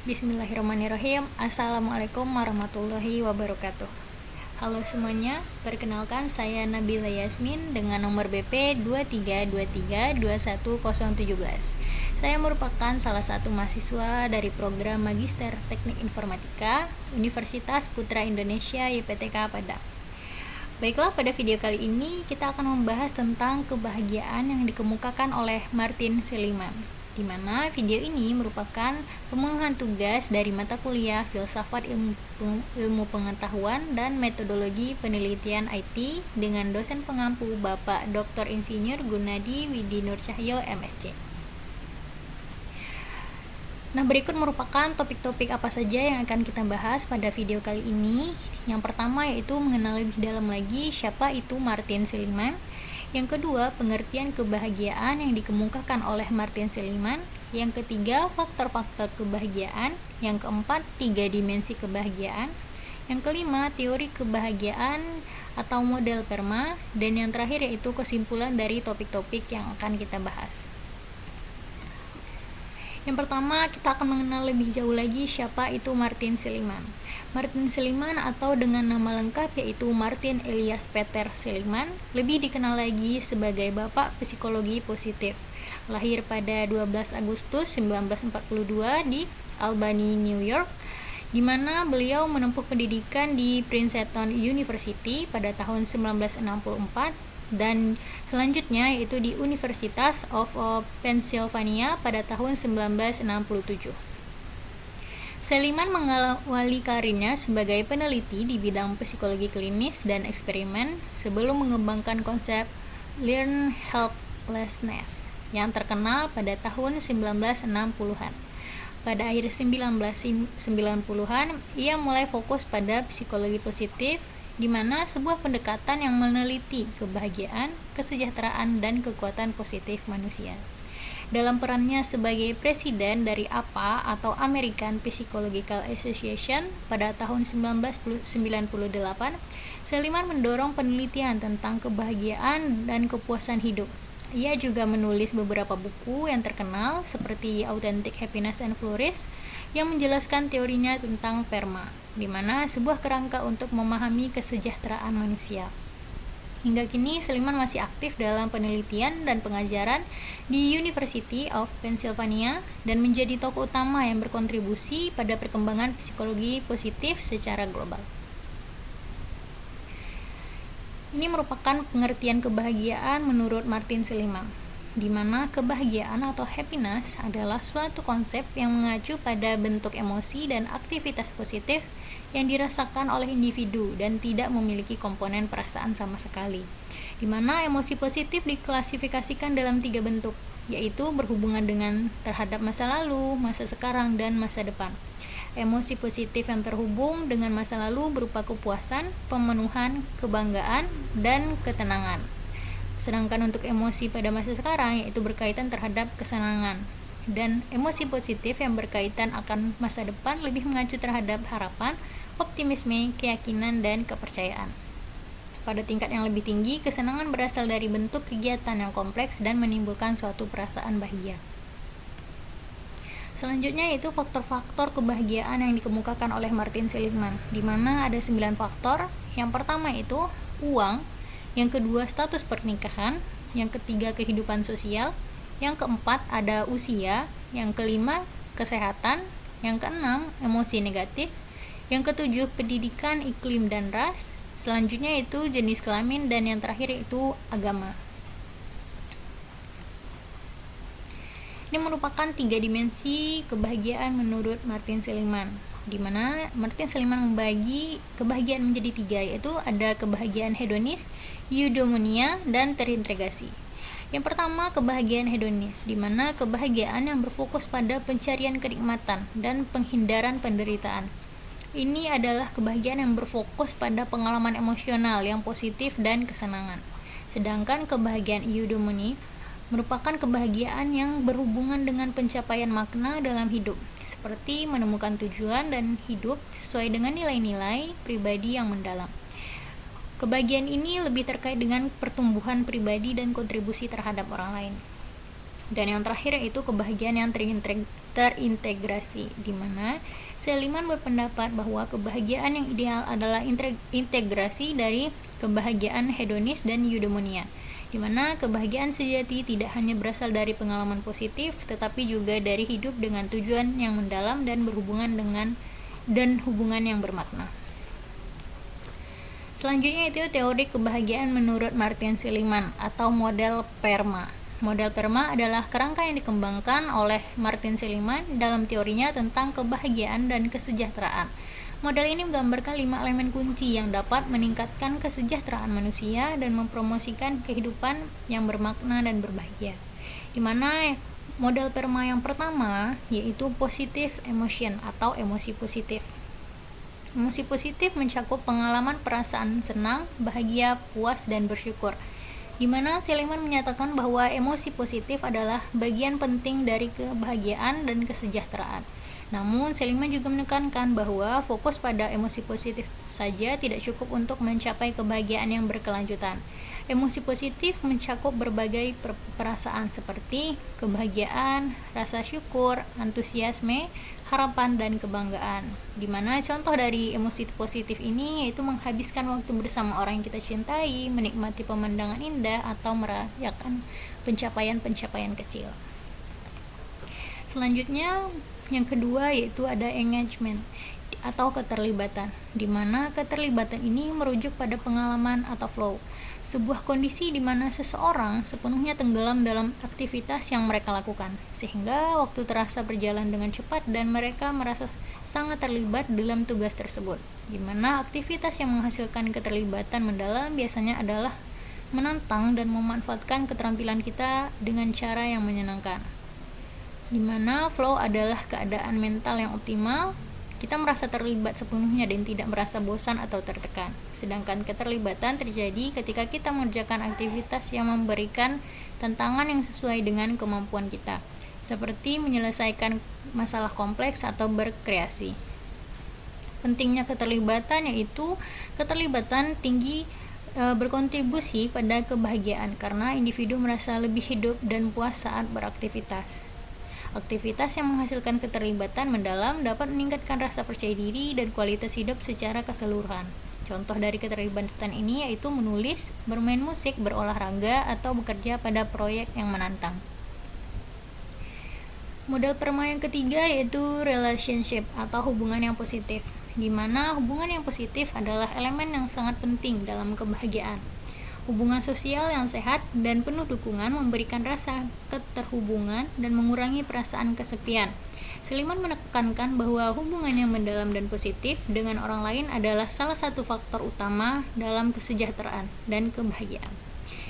Bismillahirrahmanirrahim. Assalamualaikum warahmatullahi wabarakatuh. Halo semuanya, perkenalkan saya Nabila Yasmin dengan nomor BP 2323210017. Saya merupakan salah satu mahasiswa dari program Magister Teknik Informatika Universitas Putra Indonesia YPTK Padang. Baiklah, pada video kali ini kita akan membahas tentang kebahagiaan yang dikemukakan oleh Martin Seligman, di mana video ini merupakan pemenuhan tugas dari mata kuliah Filsafat Ilmu Pengetahuan dan Metodologi Penelitian IT dengan dosen pengampu Bapak Dr. Insinyur Gunadi Widi Nur Cahyo MSc. Nah, berikut merupakan topik-topik apa saja yang akan kita bahas pada video kali ini. Yang pertama yaitu mengenal lebih dalam lagi siapa itu Martin Seligman. Yang kedua, pengertian kebahagiaan yang dikemukakan oleh Martin Seligman. Yang ketiga, faktor-faktor kebahagiaan. Yang keempat, 3 dimensi kebahagiaan. Yang kelima, teori kebahagiaan atau model PERMA. Dan yang terakhir yaitu kesimpulan dari topik-topik yang akan kita bahas. Yang pertama, kita akan mengenal lebih jauh lagi siapa itu Martin Seligman. Martin Seligman atau dengan nama lengkap yaitu Martin Elias Peter Seligman, lebih dikenal lagi sebagai Bapak Psikologi Positif. Lahir pada 12 Agustus 1942 di Albany, New York, di mana beliau menempuh pendidikan di Princeton University pada tahun 1964 dan selanjutnya yaitu di University of Pennsylvania pada tahun 1967. Seligman mengawali karirnya sebagai peneliti di bidang psikologi klinis dan eksperimen sebelum mengembangkan konsep learned helplessness yang terkenal pada tahun 1960-an. Pada akhir 1990-an, ia mulai fokus pada psikologi positif, di mana sebuah pendekatan yang meneliti kebahagiaan, kesejahteraan, dan kekuatan positif manusia. Dalam perannya sebagai presiden dari APA atau American Psychological Association pada tahun 1998, Seligman mendorong penelitian tentang kebahagiaan dan kepuasan hidup. Ia juga menulis beberapa buku yang terkenal seperti Authentic Happiness and Flourish yang menjelaskan teorinya tentang PERMA, di mana sebuah kerangka untuk memahami kesejahteraan manusia. Hingga kini Seligman masih aktif dalam penelitian dan pengajaran di University of Pennsylvania dan menjadi tokoh utama yang berkontribusi pada perkembangan psikologi positif secara global. Ini merupakan pengertian kebahagiaan menurut Martin Seligman, di mana kebahagiaan atau happiness adalah suatu konsep yang mengacu pada bentuk emosi dan aktivitas positif yang dirasakan oleh individu dan tidak memiliki komponen perasaan sama sekali, di mana emosi positif diklasifikasikan dalam 3 bentuk, yaitu berhubungan dengan terhadap masa lalu, masa sekarang, dan masa depan. Emosi positif yang terhubung dengan masa lalu berupa kepuasan, pemenuhan, kebanggaan, dan ketenangan. Sedangkan untuk emosi pada masa sekarang yaitu berkaitan terhadap kesenangan. Dan emosi positif yang berkaitan akan masa depan lebih mengacu terhadap harapan, optimisme, keyakinan, dan kepercayaan. Pada tingkat yang lebih tinggi, kesenangan berasal dari bentuk kegiatan yang kompleks dan menimbulkan suatu perasaan bahagia. Selanjutnya yaitu faktor-faktor kebahagiaan yang dikemukakan oleh Martin Seligman, di mana ada 9 faktor. Yang pertama itu uang, yang kedua status pernikahan, yang ketiga kehidupan sosial, yang keempat ada usia, yang kelima kesehatan, yang keenam emosi negatif, yang ketujuh pendidikan, iklim, dan ras. Selanjutnya itu jenis kelamin, dan yang terakhir itu agama. Ini merupakan 3 dimensi kebahagiaan menurut Martin Seligman, di mana Martin Seligman membagi kebahagiaan menjadi 3, yaitu ada kebahagiaan hedonis, eudaimonia, dan terintegrasi. Yang pertama, kebahagiaan hedonis, di mana kebahagiaan yang berfokus pada pencarian kenikmatan dan penghindaran penderitaan. Ini adalah kebahagiaan yang berfokus pada pengalaman emosional yang positif dan kesenangan. Sedangkan kebahagiaan eudaimonia merupakan kebahagiaan yang berhubungan dengan pencapaian makna dalam hidup, seperti menemukan tujuan dan hidup sesuai dengan nilai-nilai pribadi yang mendalam. Kebahagiaan ini lebih terkait dengan pertumbuhan pribadi dan kontribusi terhadap orang lain. Dan yang terakhir yaitu kebahagiaan yang terintegrasi, di mana Seligman berpendapat bahwa kebahagiaan yang ideal adalah integrasi dari kebahagiaan hedonis dan eudaimonia, di mana kebahagiaan sejati tidak hanya berasal dari pengalaman positif, tetapi juga dari hidup dengan tujuan yang mendalam dan hubungan yang bermakna. Selanjutnya itu teori kebahagiaan menurut Martin Seligman atau model PERMA. Model PERMA adalah kerangka yang dikembangkan oleh Martin Seligman dalam teorinya tentang kebahagiaan dan kesejahteraan. Model ini menggambarkan 5 elemen kunci yang dapat meningkatkan kesejahteraan manusia dan mempromosikan kehidupan yang bermakna dan berbahagia. Di mana model PERMA yang pertama yaitu positive emotion atau emosi positif. Emosi positif mencakup pengalaman perasaan senang, bahagia, puas, dan bersyukur, di mana Seligman menyatakan bahwa emosi positif adalah bagian penting dari kebahagiaan dan kesejahteraan. Namun, Seligman juga menekankan bahwa fokus pada emosi positif saja tidak cukup untuk mencapai kebahagiaan yang berkelanjutan. Emosi positif mencakup berbagai perasaan seperti kebahagiaan, rasa syukur, antusiasme, harapan, dan kebanggaan. Di mana contoh dari emosi positif ini yaitu menghabiskan waktu bersama orang yang kita cintai, menikmati pemandangan indah, atau merayakan pencapaian-pencapaian kecil. Selanjutnya, yang kedua yaitu ada engagement atau keterlibatan, di mana keterlibatan ini merujuk pada pengalaman atau flow, sebuah kondisi di mana seseorang sepenuhnya tenggelam dalam aktivitas yang mereka lakukan, sehingga waktu terasa berjalan dengan cepat dan mereka merasa sangat terlibat dalam tugas tersebut. Di mana aktivitas yang menghasilkan keterlibatan mendalam biasanya adalah menantang dan memanfaatkan keterampilan kita dengan cara yang menyenangkan. Di mana flow adalah keadaan mental yang optimal, kita merasa terlibat sepenuhnya dan tidak merasa bosan atau tertekan. Sedangkan keterlibatan terjadi ketika kita mengerjakan aktivitas yang memberikan tantangan yang sesuai dengan kemampuan kita, seperti menyelesaikan masalah kompleks atau berkreasi. Pentingnya keterlibatan yaitu keterlibatan tinggi berkontribusi pada kebahagiaan karena individu merasa lebih hidup dan puas saat beraktivitas. Aktivitas yang menghasilkan keterlibatan mendalam dapat meningkatkan rasa percaya diri dan kualitas hidup secara keseluruhan. Contoh dari keterlibatan ini yaitu menulis, bermain musik, berolahraga, atau bekerja pada proyek yang menantang. Model PERMA yang ketiga yaitu relationship atau hubungan yang positif, di mana hubungan yang positif adalah elemen yang sangat penting dalam kebahagiaan. Hubungan sosial yang sehat dan penuh dukungan memberikan rasa keterhubungan dan mengurangi perasaan kesepian. Seligman menekankan bahwa hubungan yang mendalam dan positif dengan orang lain adalah salah satu faktor utama dalam kesejahteraan dan kebahagiaan.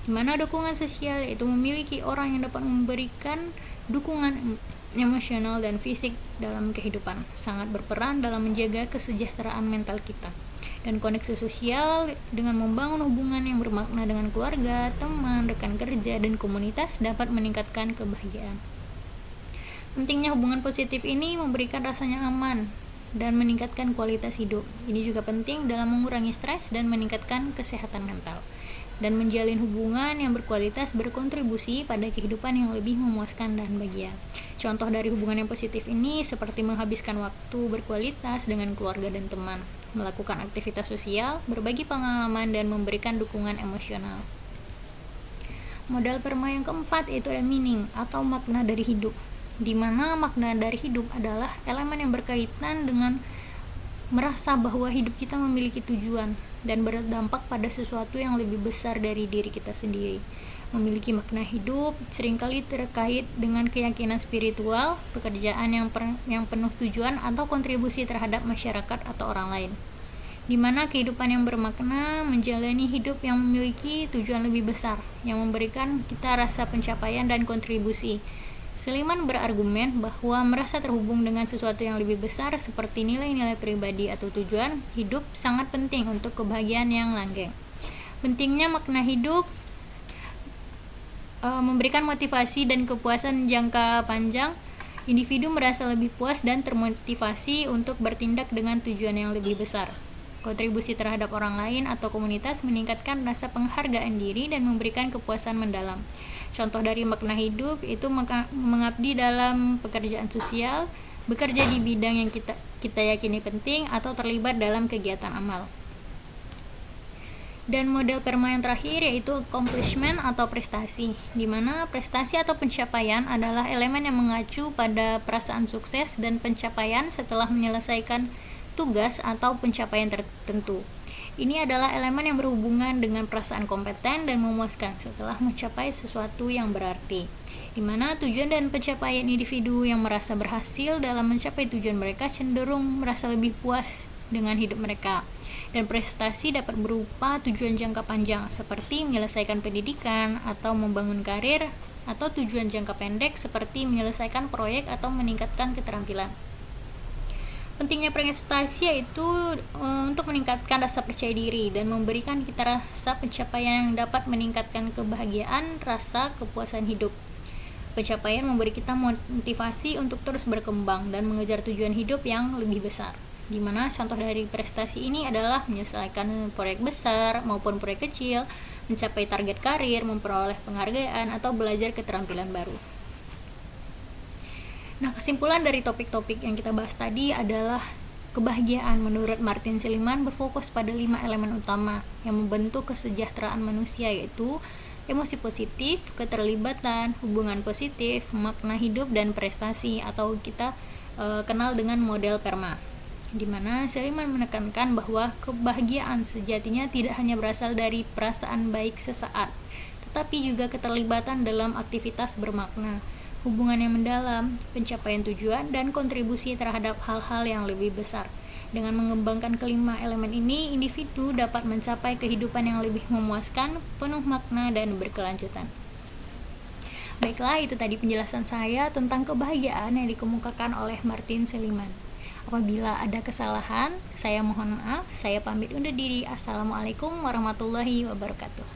Di mana dukungan sosial yaitu memiliki orang yang dapat memberikan dukungan emosional dan fisik dalam kehidupan sangat berperan dalam menjaga kesejahteraan mental kita. Dan koneksi sosial dengan membangun hubungan yang bermakna dengan keluarga, teman, rekan kerja, dan komunitas dapat meningkatkan kebahagiaan. Pentingnya hubungan positif ini memberikan rasanya aman dan meningkatkan kualitas hidup. Ini juga penting dalam mengurangi stres dan meningkatkan kesehatan mental. Dan menjalin hubungan yang berkualitas berkontribusi pada kehidupan yang lebih memuaskan dan bahagia. Contoh dari hubungan yang positif ini seperti menghabiskan waktu berkualitas dengan keluarga dan teman, melakukan aktivitas sosial, berbagi pengalaman, dan memberikan dukungan emosional. Model PERMA yang keempat yaitu meaning atau makna dari hidup, di mana makna dari hidup adalah elemen yang berkaitan dengan merasa bahwa hidup kita memiliki tujuan dan berdampak pada sesuatu yang lebih besar dari diri kita sendiri. Memiliki makna hidup seringkali terkait dengan keyakinan spiritual, pekerjaan yang penuh tujuan, atau kontribusi terhadap masyarakat atau orang lain. Di mana kehidupan yang bermakna menjalani hidup yang memiliki tujuan lebih besar, yang memberikan kita rasa pencapaian dan kontribusi. Seligman berargumen bahwa merasa terhubung dengan sesuatu yang lebih besar seperti nilai-nilai pribadi atau tujuan hidup sangat penting untuk kebahagiaan yang langgeng. Pentingnya makna hidup memberikan motivasi dan kepuasan jangka panjang. Individu merasa lebih puas dan termotivasi untuk bertindak dengan tujuan yang lebih besar. Kontribusi terhadap orang lain atau komunitas meningkatkan rasa penghargaan diri dan memberikan kepuasan mendalam. Contoh dari makna hidup itu mengabdi dalam pekerjaan sosial, bekerja di bidang yang kita yakini penting, atau terlibat dalam kegiatan amal. Dan model PERMA yang terakhir yaitu accomplishment atau prestasi, di mana prestasi atau pencapaian adalah elemen yang mengacu pada perasaan sukses dan pencapaian setelah menyelesaikan tugas atau pencapaian tertentu. Ini adalah elemen yang berhubungan dengan perasaan kompeten dan memuaskan setelah mencapai sesuatu yang berarti, di mana tujuan dan pencapaian individu yang merasa berhasil dalam mencapai tujuan mereka cenderung merasa lebih puas dengan hidup mereka. Dan prestasi dapat berupa tujuan jangka panjang seperti menyelesaikan pendidikan atau membangun karir, atau tujuan jangka pendek seperti menyelesaikan proyek atau meningkatkan keterampilan. Pentingnya prestasi yaitu untuk meningkatkan rasa percaya diri dan memberikan kita rasa pencapaian yang dapat meningkatkan kebahagiaan, rasa kepuasan hidup. Pencapaian memberi kita motivasi untuk terus berkembang dan mengejar tujuan hidup yang lebih besar, di mana contoh dari prestasi ini adalah menyelesaikan proyek besar maupun proyek kecil, mencapai target karir, memperoleh penghargaan, atau belajar keterampilan baru. Nah, kesimpulan dari topik-topik yang kita bahas tadi adalah kebahagiaan menurut Martin Seligman berfokus pada 5 elemen utama yang membentuk kesejahteraan manusia, yaitu emosi positif, keterlibatan, hubungan positif, makna hidup, dan prestasi, atau kita kenal dengan model PERMA, di mana Seligman menekankan bahwa kebahagiaan sejatinya tidak hanya berasal dari perasaan baik sesaat, tetapi juga keterlibatan dalam aktivitas bermakna, hubungan yang mendalam, pencapaian tujuan, dan kontribusi terhadap hal-hal yang lebih besar. Dengan mengembangkan kelima elemen ini, individu dapat mencapai kehidupan yang lebih memuaskan, penuh makna, dan berkelanjutan. Baiklah, itu tadi penjelasan saya tentang kebahagiaan yang dikemukakan oleh Martin Seligman. Apabila ada kesalahan, saya mohon maaf. Saya pamit undur diri. Assalamualaikum warahmatullahi wabarakatuh.